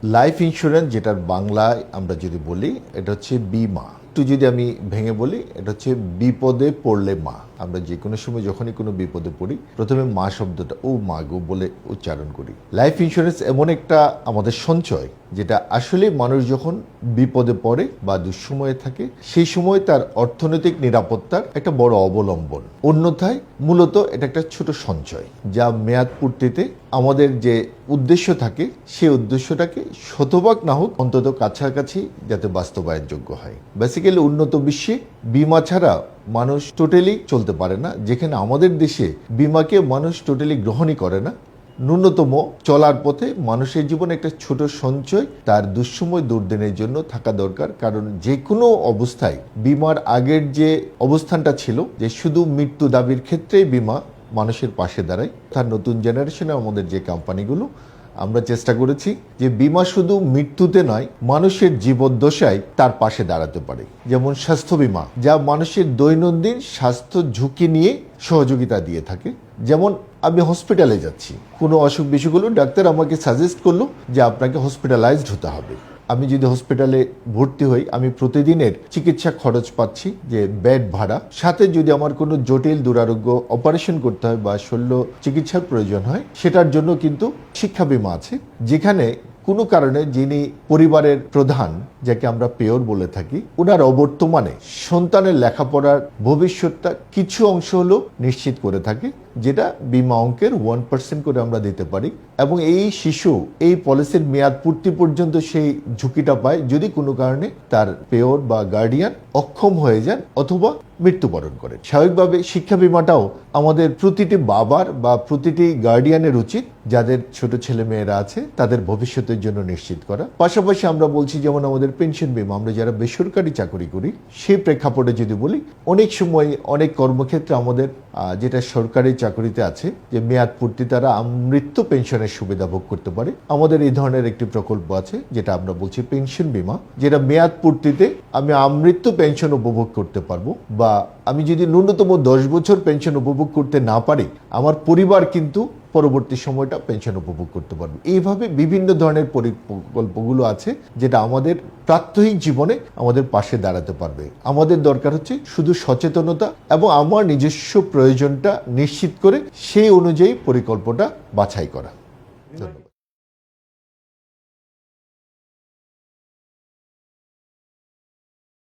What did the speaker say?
Life insurance, যেটার বাংলায় আমরা যদি বলি এটা হচ্ছে বিমা। একটু যদি আমি ভেঙে বলি, এটা হচ্ছে বিপদে পড়লে মা। আমরা যে কোনো সময় যখনই কোনো বিপদে পড়ি প্রথমে মা শব্দটা ও মা গো বলে উচ্চারণ করি। লাইফ ইন্স্যুরেন্স এমন একটা আমাদের সঞ্চয়, যেটা আসলে মানুষ যখন বিপদে পড়ে বা দুঃসময়ে থাকে সেই সময় তার অর্থনৈতিক নিরাপত্তার একটা বড় অবলম্বন। অন্যথায় মূলত এটা একটা ছোট সঞ্চয় যা মেয়াদ পূর্তিতে আমাদের যে উদ্দেশ্য থাকে সেই উদ্দেশ্যটাকে শতভাগ না হোক অন্তত কাছাকাছি যাতে বাস্তবায়নযোগ্য হয়। বেসিক্যালি উন্নত বিশ্বে বিমা ছাড়া মানুষ টোটালি চলতে পারে না, যেখানে আমাদের দেশে বিমাকে মানুষ টোটালি গ্রহণই করে না। ন্যূনতম চলার পথে মানুষের জীবনে একটা ছোট সঞ্চয় তার দুঃসময় দুর্দিনের জন্য থাকা দরকার। কারণ যে কোনো অবস্থায় বিমার আগের যে অবস্থানটা ছিল যে শুধু মৃত্যু দাবির ক্ষেত্রেই বিমা মানুষের পাশে দাঁড়ায়, তার নতুন জেনারেশনে আমাদের যে কোম্পানিগুলো আমরা চেষ্টা করেছি যে বিমা শুধু মৃত্যুতে নয় মানুষের জীবদ্দশায় তার পাশে দাঁড়াতে পারে। যেমন স্বাস্থ্য বিমা, যা মানুষের দৈনন্দিন স্বাস্থ্য ঝুঁকি নিয়ে সহযোগিতা দিয়ে থাকে। যেমন আমি হসপিটালে যাচ্ছি, কোনো অসুখ বিসুখ হলো, ডাক্তার আমাকে সাজেস্ট করলো যে আপনাকে হসপিটালাইজড হতে হবে। আমি যদি হসপিটালে ভর্তি হই আমি প্রতিদিনের চিকিৎসা খরচ পাচ্ছি, যে বেড ভাড়া, সাথে যদি আমার কোনো জটিল দুরারোগ্য অপারেশন করতে হয় বা শল্য চিকিৎসার প্রয়োজন হয় সেটার জন্য কিন্তু শিক্ষা বীমা আছে, যেখানে কোনো কারণে যিনি পরিবারের প্রধান, যাকে আমরা পেয়র বলে থাকি, ওনার অবর্তমানে সন্তানের লেখাপড়ার ভবিষ্যৎটা কিছু অংশ হলো নিশ্চিত করে থাকে, যেটা বিমা অঙ্কের 1% করে আমরা দিতে পারি। এবং এই শিশু এই পলিসির মেয়াদ পূর্তি পর্যন্ত সেই ঝুঁকিটা পায় যদি কোনো কারণে তার পেয়র বা গার্ডিয়ান অক্ষম হয়ে যান অথবা মৃত্যুবরণ করে। স্বাভাবিকভাবে শিক্ষা বিমাটাও আমাদের প্রতিটি বাবার বা প্রতিটি গার্ডিয়ানের উচিত যাদের ছোট ছেলে মেয়েরা আছে তাদের ভবিষ্যতের জন্য নিশ্চিত করা। পাশাপাশি আমরা বলছি যেমন আমাদের পেনশন বিমা, আমরা যারা বেসরকারি চাকরি করি সেই প্রেক্ষাপটে যদি বলি, অনেক সময় অনেক কর্মক্ষেত্রে আমাদের যেটা সরকারি চাকরিতে আছে যে মেয়াদ পূর্তি তারা আমৃত্যু পেনশনের সুবিধা ভোগ করতে পারে। আমাদের এই ধরনের একটি প্রকল্প আছে যেটা আমরা বলছি পেনশন বিমা, যেটা মেয়াদ পূর্তিতে আমি আমৃত্যু পেনশন উপভোগ করতে পারবো, বা আমি যদি ন্যূনতম 10 বছর পেনশন উপভোগ করতে না পারি আমার পরিবার কিন্তু পরবর্তী সময়টা পেনশন উপভোগ করতে পারবে। এইভাবে বিভিন্ন ধরনের প্রকল্পগুলো আছে যেটা আমাদের প্রাত্যহিক জীবনে আমাদের পাশে দাঁড়াতে পারবে। আমাদের দরকার হচ্ছে শুধু সচেতনতা এবং আমার নিজস্ব প্রয়োজনটা নিশ্চিত করে সেই অনুযায়ী পরিকল্পনা বাছাই করা। ধন্যবাদ।